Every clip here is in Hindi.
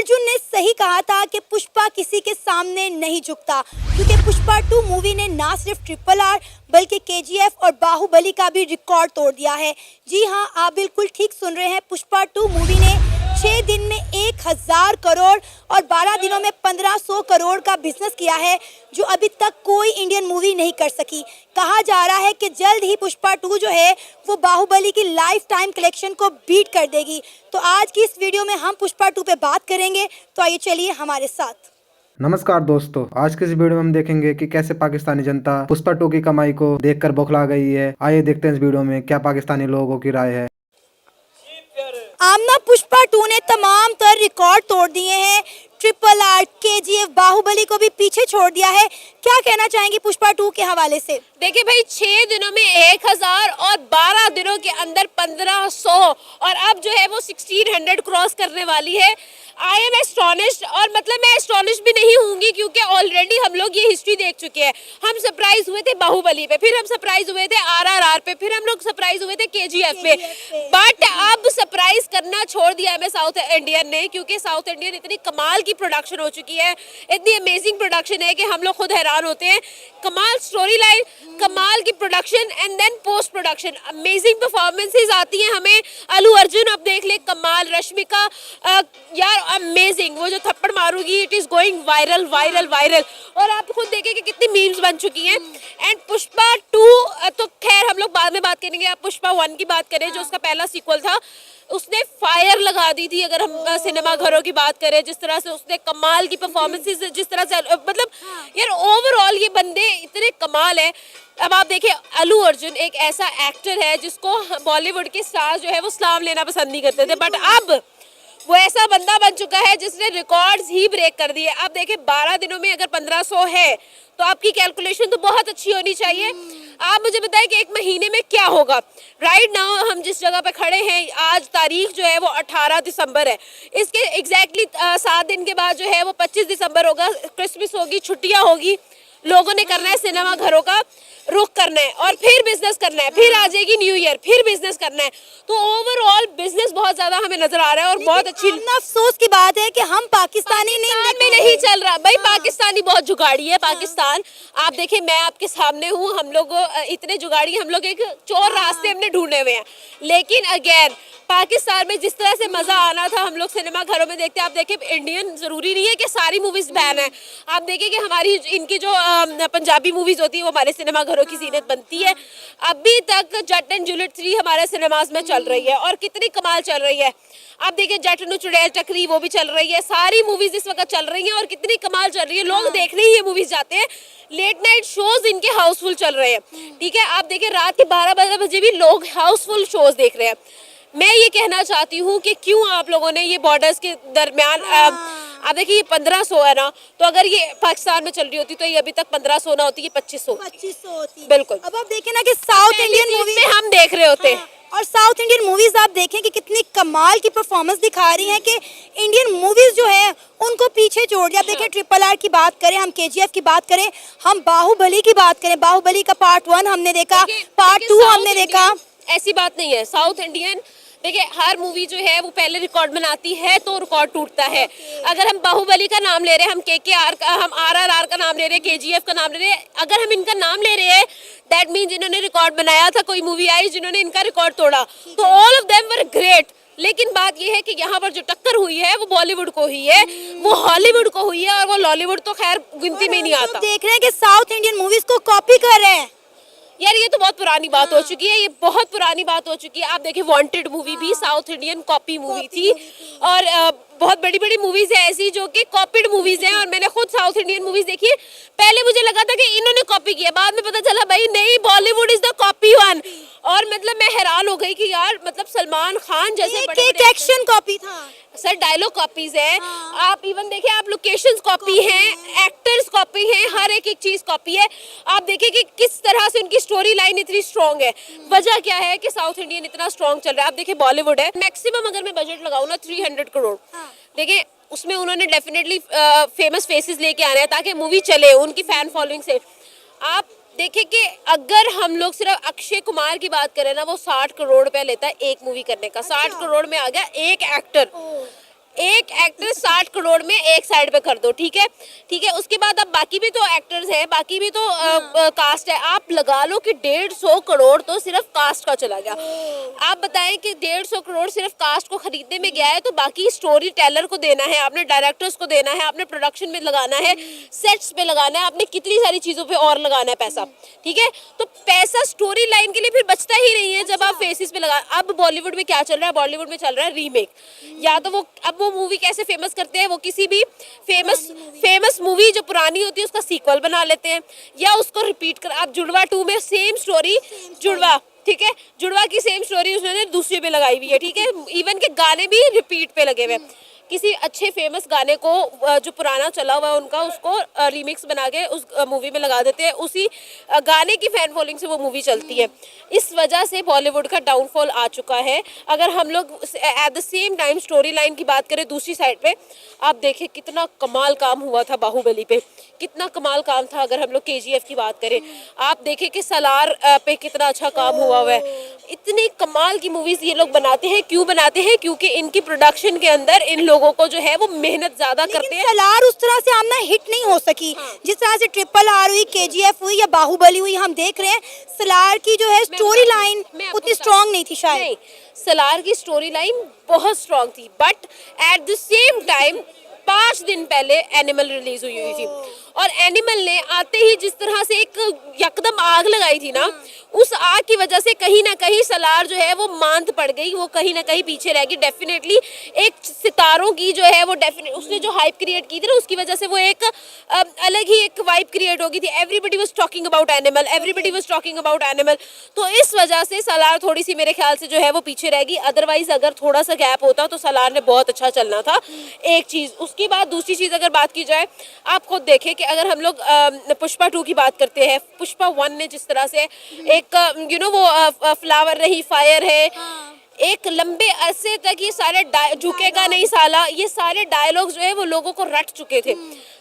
अर्जुन ने सही कहा था कि पुष्पा किसी के सामने नहीं झुकता, क्योंकि पुष्पा 2 मूवी ने ना सिर्फ RRR बल्कि KGF और बाहुबली का भी रिकॉर्ड तोड़ दिया है। जी हाँ, आप बिल्कुल ठीक सुन रहे हैं। पुष्पा 2 मूवी ने 6 दिन में 1000 करोड़ और 12 दिनों में 1500 करोड़ का बिजनेस किया है, जो अभी तक कोई इंडियन मूवी नहीं कर सकी। कहा जा रहा है कि जल्द ही पुष्पा 2 जो है वो बाहुबली की लाइफ टाइम कलेक्शन को बीट कर देगी। तो आज की इस वीडियो में हम पुष्पा 2 पे बात करेंगे, तो आइए चलिए हमारे साथ। नमस्कार दोस्तों, आज के इस वीडियो में हम देखेंगे कि कैसे पाकिस्तानी जनता पुष्पा 2 की कमाई को देखकर बौखला गई है। आइए देखते हैं इस वीडियो में क्या पाकिस्तानी लोगों की राय है। आमना, पुष्पा 2 ने तमाम तर रिकॉर्ड तोड़ दिए हैं। RRR, KGF, बाहुबली को भी पीछे छोड़ दिया है। क्या कहना चाहेंगे पुष्पा 2 के हवाले से? देखिए भाई, 6 दिनों में 1000 और 12 दिनों के अंदर 1500 और अब जो है वो 1600 क्रॉस करने वाली है। आई एम एस्टोनिश्ड, और मतलब मैं एस्टोनिश्ड भी नहीं होंगी क्योंकि ऑलरेडी हम लोग ये हिस्ट्री देख चुके हैं। हम सरप्राइज हुए थे बाहुबली पे, फिर हम सरप्राइज हुए थे RRR पे, फिर हम लोग सरप्राइज हुए थे KGF पे। बट अब सरप्राइज करना छोड़ दिया हमें साउथ इंडियन ने, क्योंकि साउथ इंडियन इतनी कमाल की प्रोडक्शन हो चुकी है, इतनी अमेजिंग प्रोडक्शन है कि हम लोग खुद हैरान होते हैं। कमाल स्टोरी लाइन, कमाल की production and then post production, amazing performances आती हैं हमें। अल्लू अर्जुन अब देख ले, कमाल। रश्मिका यार अमेजिंग, वो जो थप्पड़ मारूंगी it is going viral viral viral. और आप खुद देखें कि कितनी मीम्स बन चुकी हैं। एंड पुष्पा 2 तो खैर हम लोग बाद में बात करेंगे। आप पुष्पा 1 की बात करें, जो उसका पहला सीक्वल था, उसने फायर लगा दी थी। अगर हम सिनेमा घरों की बात करें, जिस तरह से उसने कमाल की परफॉर्मेंसेस, जिस तरह से मतलब यार ओवरऑल ये बंदे इतने कमाल है। अब आप देखिए, अल्लू अर्जुन एक ऐसा एक्टर है जिसको बॉलीवुड के स्टार्स जो है वो सलाम लेना पसंद नहीं करते थे, बट अब वो ऐसा बंदा बन चुका है जिसने रिकॉर्ड्स ही ब्रेक कर दिए। अब देखिए, 12 दिनों में अगर 1500 है तो आपकी कैलकुलेशन तो बहुत अच्छी होनी चाहिए। आप मुझे बताएं कि एक महीने में क्या होगा। राइट नाउ हम जिस जगह पे खड़े हैं, आज तारीख जो है वो 18 दिसंबर है। इसके एग्जैक्टली 7 दिन के बाद जो है वो 25 दिसंबर होगा। क्रिसमस होगी, छुट्टियां होगी, लोगों ने करना है सिनेमा घरों का रुख करना है और फिर बिजनेस करना है, फिर आ जाएगी न्यू ईयर, फिर बिजनेस करना है। तो ओवरऑल बिजनेस बहुत ज्यादा हमें नजर आ रहा है और बहुत अच्छी। अफसोस की बात है कि हम पाकिस्तानी नहीं चल रहा भाई। पाकिस्तानी बहुत जुगाड़ी है पाकिस्तान। आप देखिए, मैं आपके सामने हूँ, हम लोग इतने जुगाड़ी, हम लोग एक चोर रास्ते हमने ढूंढे हुए हैं। लेकिन अगेन पाकिस्तान में जिस तरह से मजा आना था, हम लोग सिनेमा घरों में देखते हैं। आप देखिए, इंडियन जरूरी नहीं है कि सारी मूवीज बैन है। आप देखिए कि हमारी इनकी जो पंजाबी मूवीज होती है वो हमारे सिनेमा घरों की जीनत बनती है। अभी तक जट एंड जूलियट 3 हमारे सिनेमाज में चल रही है और कितनी कमाल चल रही है। आप देखिए, जट नु चुड़ैल टकरी वो भी चल रही है। सारी मूवीज इस वक्त चल रही हैं और कितनी कमाल चल रही है। लोग देखने ही ये मूवीज जाते हैं। लेट नाइट शोज इनके हाउसफुल चल रहे हैं। ठीक है, आप देखिए रात के 12 बजे भी लोग हाउसफुल शोज देख रहे हैं। मैं ये कहना चाहती हूँ कि क्यों आप लोगों ने ये बॉर्डर्स के दरमियान आप देखिए, ये 1500 है ना, तो अगर ये पाकिस्तान में चल रही होती तो ये अभी तक 1500 ना होती, ये 2500 होती। बिल्कुल। अब आप देखें ना कि साउथ इंडियन मूवी में हम देख रहे होते हैं। और साउथ इंडियन मूवीज आप देखें कि कितनी कमाल की परफॉर्मेंस दिखा रही हैं कि इंडियन मूवीज जो है उनको पीछे छोड़ दिया। आप देखें, RRR की बात करें, हम KGF की बात करें, हम बाहुबली की बात करें, बाहुबली का पार्ट 1 हमने देखा, पार्ट 2 हमने देखा। ऐसी बात नहीं है। साउथ इंडियन देखिए, हर मूवी जो है वो पहले रिकॉर्ड बनाती है तो रिकॉर्ड टूटता है। अगर हम बाहुबली का नाम ले रहे हैं, हम KKR का, हम RRR का नाम ले रहे हैं, KGF का नाम ले रहे हैं, अगर हम इनका नाम ले रहे हैं, दैट मीन जिन्होंने रिकॉर्ड बनाया था, कोई मूवी आई जिन्होंने इनका रिकॉर्ड तोड़ा, तो all of them were great. लेकिन बात यह है कि यहाँ पर जो टक्कर हुई है वो बॉलीवुड को हुई है, वो हॉलीवुड को हुई है, और वो लॉलीवुड तो खैर गिनती में नहीं आता। देख रहे हैं कि साउथ इंडियन मूवीज को कॉपी कर रहे हैं। यार ये तो बहुत पुरानी बात हो चुकी है, ये बहुत पुरानी बात हो चुकी है। आप देखिए, वांटेड मूवी भी साउथ इंडियन कॉपी मूवी थी, और बहुत बड़ी बड़ी मूवीज है ऐसी जो कि कॉपीड मूवीज हैं। और मैंने खुद साउथ इंडियन मूवीज देखी है। पहले मुझे लगा था कि इन्होंने कॉपी किया, बाद में पता चला भाई नहीं, Bollywood is the copy one. और मतलब मैं हैरान हो गई कि यार मतलब सलमान खान जैसे बड़े एक्शन कॉपी था सर, डायलॉग कॉपीज है। आप इवन देखिए, आप लोकेशंस कॉपी हैं, एक्टर्स कॉपी हैं, हर एक चीज कॉपी है। आप देखिए कि किस तरह से उनकी स्टोरी लाइन इतनी स्ट्रॉन्ग है। वजह क्या है कि साउथ इंडियन इतना स्ट्रॉन्ग चल रहा है। आप देखिए, बॉलीवुड है, मैक्सिमम अगर मैं बजट लगाऊं ना 300 करोड़, देखिए उसमें उन्होंने डेफिनेटली फेमस फेसेस लेके आना है ताकि मूवी चले उनकी फैन फॉलोइंग से। आप देखिए कि अगर हम लोग सिर्फ अक्षय कुमार की बात करें ना, वो 60 करोड़ रुपया लेता है एक मूवी करने का। 60 करोड़ में आ गया एक एक्टर। एक एक्टर 60 करोड़ में एक साइड पे कर दो, ठीक है, ठीक है। उसके बाद अब बाकी भी तो एक्टर्स हैं, बाकी भी तो कास्ट है, आप लगा लो कि 150 करोड़ तो सिर्फ कास्ट का चला गया। आप बताएं कि 150 करोड़ सिर्फ कास्ट को खरीदने में गया है, तो बाकी स्टोरी टेलर को देना है, आपने डायरेक्टर्स को देना है, आपने प्रोडक्शन में लगाना है, सेट्स पे लगाना है, आपने कितनी सारी चीजों पे और लगाना है पैसा, ठीक है। तो पैसा स्टोरी लाइन के लिए फिर बचता ही नहीं है जब आप फेसिस पे लगा। अब बॉलीवुड में क्या चल रहा है, बॉलीवुड में चल रहा है रीमेक, या तो वो अब वो मूवी कैसे फेमस करते हैं, वो किसी भी फेमस मूवी जो पुरानी होती है उसका सीक्वल बना लेते हैं, या उसको रिपीट कर। आप जुड़वा 2 में सेम स्टोरी, जुड़वा, ठीक है, जुड़वा की सेम स्टोरी उसने दूसरे पे लगाई हुई है, ठीक है। इवन के गाने भी रिपीट पे लगे हुए हैं। किसी अच्छे फेमस गाने को जो पुराना चला हुआ है उनका, उसको रीमिक्स बना के उस मूवी में लगा देते हैं, उसी गाने की फैन फॉलोइंग से वो मूवी चलती है। इस वजह से बॉलीवुड का डाउनफॉल आ चुका है। अगर हम लोग at the same time story line की बात करें दूसरी साइड पे, आप देखें कितना कमाल काम हुआ था बाहुबली पे, कितना कमाल काम था। अगर हम लोग KGF की बात करें, आप देखें कि सलार पे कितना अच्छा काम हुआ है। इतनी कमाल की मूवीज ये लोग बनाते हैं। क्यों बनाते हैं? क्योंकि इनकी प्रोडक्शन के अंदर इन लोगों को जो है वो मेहनत ज्यादा करते हैं। सलार उस तरह से आमना हिट नहीं हो सकी, जिस तरह से RRR हुई, KGF हुई या बाहुबली हुई। हम देख रहे हैं सलार की जो है स्टोरी लाइन उतनी स्ट्रांग नहीं थी शायद। नहीं, सलार की स्टोरी लाइन बहुत स्ट्रांग थी, but at the same time 5 दिन पहले एनिमल रिलीज हुई थी, और एनिमल ने आते ही जिस तरह से एक यकदम आग लगाई थी ना, उस आग की वजह से कहीं ना कहीं सलार जो है वो मांद पड़ गई, वो कहीं ना कहीं पीछे रह गई। डेफिनेटली एक सितारों की जो है वो उसने जो हाइप क्रिएट की थी ना, उसकी वजह से वो एक अलग ही एक वाइब क्रिएट हो गई थी। Everybody was talking about animal, everybody was talking about animal. तो इस वजह से सलार थोड़ी सी मेरे ख्याल से जो है वो पीछे रह गई। अदरवाइज अगर थोड़ा सा गैप होता तो सलार ने बहुत अच्छा चलना था, एक चीज़। उसके बाद दूसरी चीज़ अगर बात की जाए, आप खुद देखें कि अगर हम लोग पुष्पा 2 की बात करते हैं, पुष्पा 1 ने जिस तरह से एक वो फ्लावर नहीं फायर है, एक लंबे अरसे तक ये सारे झुकेगा नहीं साला, ये सारे डायलॉग जो है वो लोगों को रट चुके थे।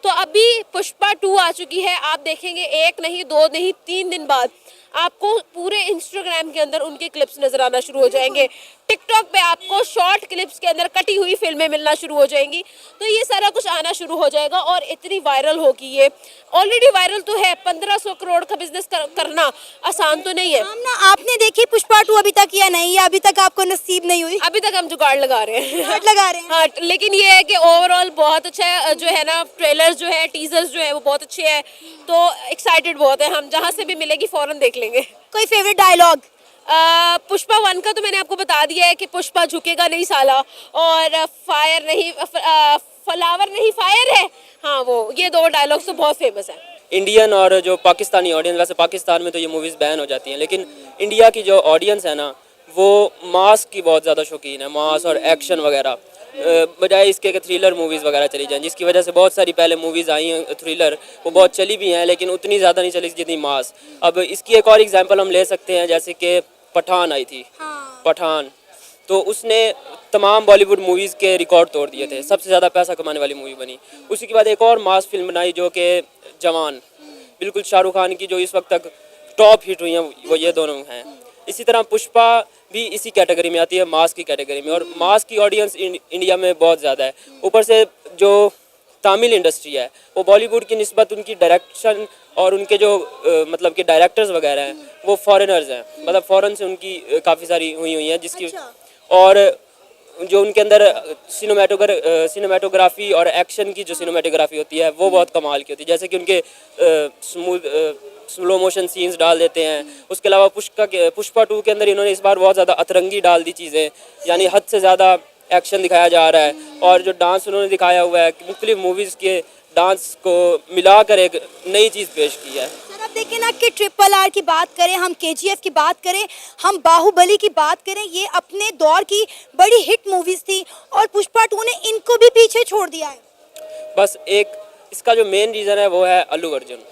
तो अभी पुष्पा 2 आ चुकी है, आप देखेंगे 1 नहीं 2 नहीं 3 दिन बाद आपको पूरे इंस्टाग्राम के अंदर उनके क्लिप्स नजर आना शुरू हो जाएंगे। टिकटॉक पे आपको शॉर्ट क्लिप्स के अंदर कटी हुई फिल्में मिलना शुरू हो जाएंगी। तो ये सारा कुछ आना शुरू हो जाएगा और इतनी वायरल होगी, ये ऑलरेडी वायरल तो है। 1500 करोड़ का बिजनेस करना आसान तो नहीं है। ना आपने देखी पुष्पा 2 अभी तक या नहीं, या अभी तक आपको नसीब नहीं हुई? अभी तक हम जुगाड़ लगा रहे हैं लगा रहे हैं। हाँ, लेकिन ये है कि ओवरऑल बहुत अच्छा है, जो है ना ट्रेलर्स जो है, टीजर्स जो है वो बहुत अच्छे हैं। तो एक्साइटेड बहुत है हम, जहाँ से भी मिलेगी फौरन देख लेंगे। कोई फेवरेट डायलॉग? पुष्पा 1 का तो मैंने आपको बता दिया है कि पुष्पा झुकेगा नहीं साला, और फायर नहीं फ्लावर नहीं फायर है। हाँ, वो ये 2 डायलॉग्स तो बहुत फेमस है। इंडियन और जो पाकिस्तानी ऑडियंस, वैसे पाकिस्तान में तो ये मूवीज़ बैन हो जाती हैं, लेकिन इंडिया की जो ऑडियंस है ना, वो मास की बहुत ज़्यादा शौकीन है, मास और एक्शन वगैरह, बजाय इसके कि थ्रिलर मूवीज़ वगैरह चली जाएं, जिसकी वजह से बहुत सारी पहले मूवीज़ आई हैं थ्रिलर, वो बहुत चली भी हैं, लेकिन उतनी ज़्यादा नहीं चली जितनी मास। अब इसकी एक और एग्जांपल हम ले सकते हैं, जैसे कि पठान आई थी। पठान तो उसने तमाम बॉलीवुड मूवीज़ के रिकॉर्ड तोड़ दिए थे, सबसे ज़्यादा पैसा कमाने वाली मूवी बनी। उसी के बाद एक और मास फिल्म बनाई जो कि जवान, बिल्कुल शाहरुख खान की जो इस वक्त तक टॉप हिट हुई हैं, वो ये दोनों हैं। इसी तरह पुष्पा भी इसी कैटेगरी में आती है, मास की कैटेगरी में, और मास की ऑडियंस इंडिया में बहुत ज़्यादा है। ऊपर से जो तमिल इंडस्ट्री है वो बॉलीवुड की निस्बत उनकी डायरेक्शन और उनके जो मतलब कि डायरेक्टर्स वगैरह हैं वो फॉरेनर्स हैं, मतलब फ़ॉरेन से उनकी काफ़ी सारी हुई हैं, जिसकी और जो उनके अंदर सिनेमाटोग्राफी और एक्शन की जो सिनेमाटोग्राफी होती है वो बहुत कमाल की होती है। जैसे कि उनके स्लो मोशन सीन्स डाल देते हैं। उसके अलावा पुष्पा 2 के अंदर इन्होंने इस बार बहुत ज़्यादा अतरंगी डाल दी चीज़ें, यानी हद से ज़्यादा एक्शन दिखाया जा रहा है, और जो डांस उन्होंने दिखाया हुआ है, मुख्तलिफ मूवीज़ के डांस को मिलाकर एक नई चीज़ पेश की है। अब देखिए ना कि RRR की बात करें, हम KGF की बात करें, हम बाहुबली की बात करें, ये अपने दौर की बड़ी हिट मूवीज थी, और पुष्पा 2 ने इनको भी पीछे छोड़ दिया है। बस एक इसका जो मेन रीज़न है वो है अल्लू अर्जुन।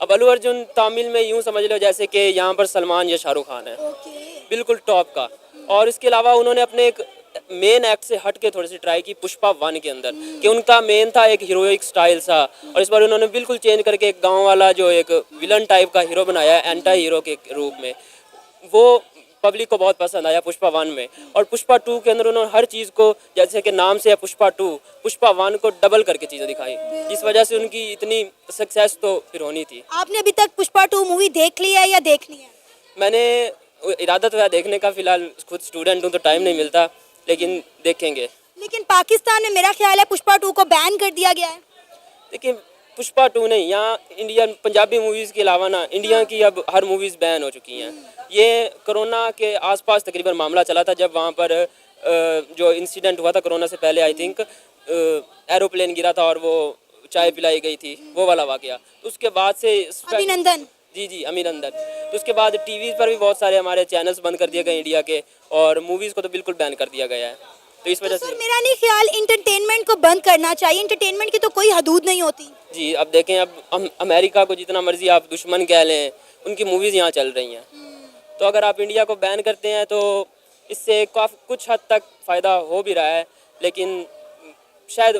अब अल्लू अर्जुन तमिल में यूँ समझ लो जैसे कि यहाँ पर सलमान या शाहरुख खान है, बिल्कुल टॉप का। और इसके अलावा उन्होंने अपने एक मेन एक्ट से हट के थोड़ी सी ट्राई की पुष्पा 1 के अंदर, कि उनका मेन था एक हीरोइक स्टाइल सा, और इस बार उन्होंने बिल्कुल चेंज करके एक गांव वाला जो एक विलन टाइप का हीरो बनाया है, एंटी हीरो के रूप में। वो पब्लिक को बहुत पसंद आया पुष्पा 1 में, और पुष्पा 2 के अंदर उन्होंने हर चीज़ को, जैसे कि नाम से है पुष्पा 2, पुष्पा 1 को डबल करके चीज़ें दिखाई, जिस वजह से उनकी इतनी सक्सेस तो फिर होनी थी। आपने अभी तक पुष्पा 2 मूवी देख ली है या देख ली है? मैंने इरादा तो है देखने का, फिलहाल खुद स्टूडेंट हूँ तो टाइम नहीं मिलता, लेकिन देखेंगे। लेकिन पाकिस्तान में मेरा ख्याल है पुष्पा 2 को बैन कर दिया गया है। लेकिन पुष्पा 2 नहीं, यहाँ इंडियन पंजाबी मूवीज़ के अलावा ना इंडिया की अब हर मूवीज़ बैन हो चुकी हैं। ये कोरोना के आसपास तकरीबन मामला चला था, जब वहाँ पर जो इंसिडेंट हुआ था कोरोना से पहले, आई थिंक एरोप्लेन गिरा था और वो चाय पिलाई गई थी, वो वाला वाकया। तो उसके बाद से अभिनंदन। जी अभिनंदन। तो उसके बाद टीवी पर भी बहुत सारे हमारे चैनल्स बंद कर दिए गए इंडिया के, और मूवीज़ को तो बिल्कुल बैन कर दिया गया है। तो इस वजह सर से मेरा नहीं ख्याल इंटरटेनमेंट को बंद करना चाहिए। इंटरटेनमेंट की तो कोई हदूद नहीं होती। जी अब देखें, अब अमेरिका को जितना मर्जी आप दुश्मन कह लें, उनकी मूवीज़ यहाँ चल रही हैं। तो अगर आप इंडिया को बैन करते हैं तो इससे काफ़ी कुछ हद तक फ़ायदा हो भी रहा है, लेकिन शायद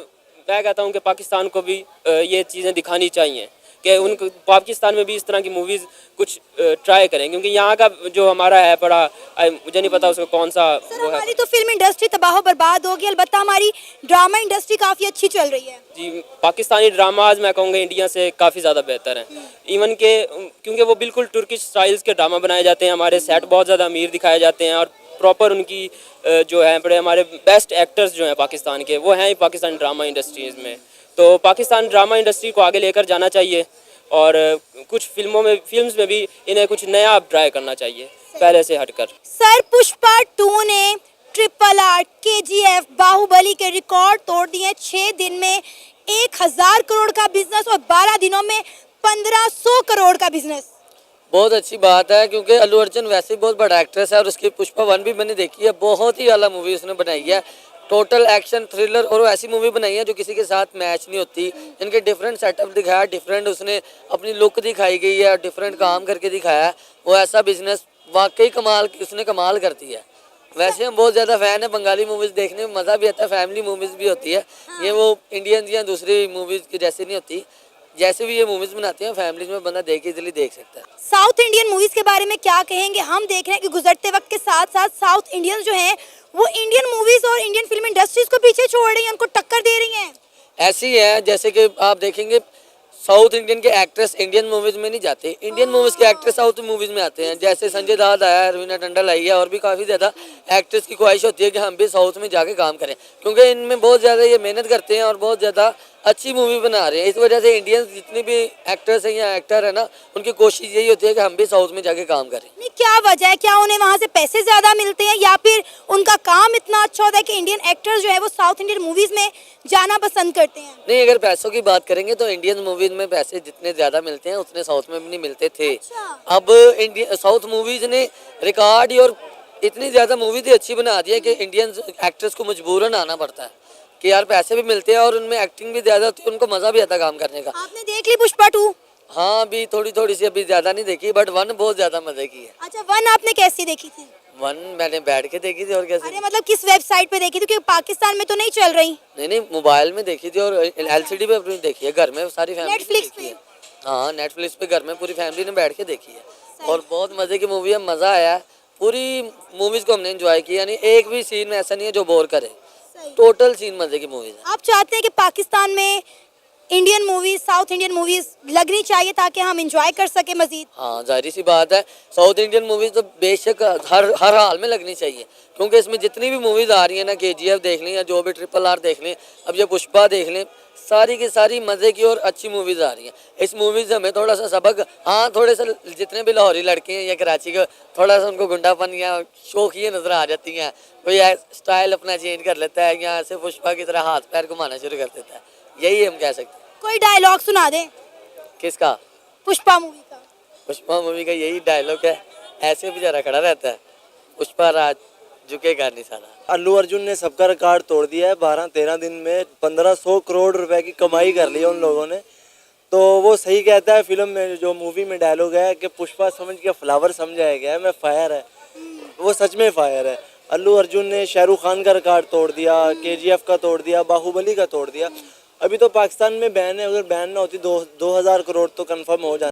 मैं कहता हूँ कि पाकिस्तान को भी ये चीज़ें दिखानी चाहिए कि उनको पाकिस्तान में भी इस तरह की मूवीज़ कुछ ट्राई करें, क्योंकि यहाँ का जो हमारा है पड़ा, मुझे नहीं पता उसको कौन सा सर वो है। हमारी तो फिल्म इंडस्ट्री तबाह बर्बाद होगी, अलबत्ता हमारी ड्रामा इंडस्ट्री काफ़ी अच्छी चल रही है। जी पाकिस्तानी ड्रामाज मैं कहूँगा इंडिया से काफ़ी ज़्यादा बेहतर हैं, इवन के क्योंकि वो बिल्कुल तुर्किश स्टाइल्स के ड्रामा बनाए जाते हैं, हमारे सेट बहुत ज़्यादा अमीर दिखाए जाते हैं, और प्रॉपर उनकी जो है बड़े हमारे बेस्ट एक्टर्स जो हैं पाकिस्तान के, वो हैं ही पाकिस्तान ड्रामा इंडस्ट्रीज़ में। तो पाकिस्तान ड्रामा इंडस्ट्री को आगे लेकर जाना चाहिए, और कुछ फिल्म्स में भी इन्हें कुछ नया ट्राई करना चाहिए पहले से हटकर। सर पुष्पा 2 ने RRR, KGF, बाहुबली के रिकॉर्ड तोड़ दिए। 6 दिन में 1000 करोड़ का बिजनेस और 12 दिनों में 1500 करोड़ का बिजनेस। बहुत अच्छी बात है, क्योंकि अल्लू अर्जुन वैसे ही बहुत बड़ा एक्ट्रेस है, और उसकी पुष्पा 1 भी मैंने देखी है, बहुत ही आला मूवी उसने बनाई है। टोटल एक्शन थ्रिलर, और ऐसी मूवी बनाई है जो किसी के साथ मैच नहीं होती। इनके डिफरेंट सेटअप दिखाया, डिफरेंट उसने अपनी लुक दिखाई गई है, डिफरेंट काम करके दिखाया है। वो ऐसा बिजनेस वाकई उसने कमाल करती है। वैसे हम बहुत ज़्यादा फ़ैन है बंगाली मूवीज़ देखने में, मज़ा भी आता है, फैमिली मूवीज़ भी होती है। ये वो इंडियन या दूसरी मूवीज़ की जैसे नहीं होती, जैसे भी ये मूवीज़ बनाते हैं फैमिलीज में बंदा इजीली देख सकता है। साउथ इंडियन मूवीज के बारे में क्या कहेंगे? हम देख रहे हैं कि गुजरते वक्त के साथ साथ साउथ इंडियन जो हैं वो इंडियन मूवीज और इंडियन फिल्म इंडस्ट्रीज को पीछे छोड़ रही हैं, उनको टक्कर दे रही हैं। ऐसी है जैसे कि आप देखेंगे साउथ इंडियन के एक्ट्रेस इंडियन मूवीज़ में नहीं जाते, इंडियन मूवीज़ के एक्ट्रेस साउथ मूवीज़ में आते हैं। जैसे संजय दत्त आया है, रवीना टंडन आई है, और भी काफ़ी ज़्यादा एक्ट्रेस की ख्वाहिश होती है कि हम भी साउथ में जाके काम करें, क्योंकि इनमें बहुत ज़्यादा ये मेहनत करते हैं और बहुत ज़्यादा अच्छी मूवी बना रहे हैं। इस वजह से इंडियन जितने भी एक्टर्स हैं या एक्टर है ना, उनकी कोशिश यही होती है कि हम भी साउथ में जाके काम करें। नहीं, क्या वजह है? क्या उन्हें वहाँ से पैसे ज़्यादा मिलते हैं, या फिर उनका काम इतना अच्छा होता है कि इंडियन एक्टर्स जो है वो साउथ इंडियन मूवीज़ में जाना पसंद करते हैं? नहीं, अगर पैसों की बात करेंगे तो इंडियन मूवीज में पैसे जितने ज़्यादा मिलते हैं उतने साउथ में भी नहीं मिलते थे। अच्छा। अब साउथ मूवीज ने रिकॉर्ड ही और इतनी ज़्यादा मूवीज अच्छी बना दी है कि इंडियन एक्टर्स को मजबूरन आना पड़ता है कि यार पैसे भी मिलते हैं और उनमें एक्टिंग भी ज़्यादा होती है, उनको मज़ा भी आता काम करने का। आपने देख ली पुष्पा 2? हाँ, अभी थोड़ी सी, अभी ज़्यादा नहीं देखी, बट 1 बहुत ज़्यादा मज़े की है। अच्छा, 1 आपने कैसी देखी थी? 1 मैंने बैठ के देखी थी, और कैसे? अरे मतलब किस वेबसाइट पे देखी थी? क्योंकि पाकिस्तान में तो नहीं चल रही। नहीं, मोबाइल में देखी थी और LCD पे अपनी देखी है, घर में सारी फैमिली नेटफ्लिक्स देखी है। पे? हाँ, नेटफ्लिक्स पे घर में पूरी फैमिली ने बैठ के देखी है, और बहुत मज़े की मूवी है, मज़ा आया। पूरी मूवीज़ को हमने एंजॉय किया, यानी एक भी सीन ऐसा नहीं है जो बोर करे, टोटल सीन मज़े की मूवीज़ है। आप चाहते हैं कि पाकिस्तान में Indian movies, south Indian movies लगनी चाहिए ताकि हम एंजॉय कर सके मजीद? हाँ, जाहिर सी बात है, साउथ इंडियन मूवीज़ तो बेशक हर हाल में लगनी चाहिए, क्योंकि इसमें जितनी भी मूवीज़ आ रही है ना, KGF देख लें या जो भी RRR देख लें, अब ये पुष्पा देख लें, सारी की सारी मज़े की और अच्छी मूवीज़ आ रही हैं। इस मूवीज़ से हमें थोड़ा सा सबक, हाँ थोड़े से जितने भी लाहौरी लड़के हैं या कराची के, थोड़ा सा उनको गुंडापन या शौक ये नज़र आ जाती हैं, कोई स्टाइल अपना चेंज कर लेता है या ऐसे पुष्पा की तरह हाथ पैर घुमाना शुरू कर देता है, यही हम कह सकते हैं। कोई डायलॉग सुना दे किसका? पुष्पा मूवी का। पुष्पा मूवी का यही डायलॉग है, ऐसे बेचारा खड़ा रहता है, पुष्पा राज झुकेगा नहीं साला। अल्लू अर्जुन ने सबका रिकॉर्ड तोड़ दिया है। 12-13 दिन में 1500 करोड़ रुपए की कमाई कर ली है उन लोगों ने। तो वो सही कहता है फिल्म में, जो मूवी में डायलॉग है कि पुष्पा समझ के फ्लावर समझाया गया है, मैं फायर है, वो सच में फायर है। अल्लू अर्जुन ने शाहरुख खान का रिकॉर्ड तोड़ दिया, KGF का तोड़ दिया, बाहुबली का तोड़ दिया। अभी तो पाकिस्तान में बैन है, अगर बैन ना होती 2000 करोड़ तो कंफर्म हो जाता।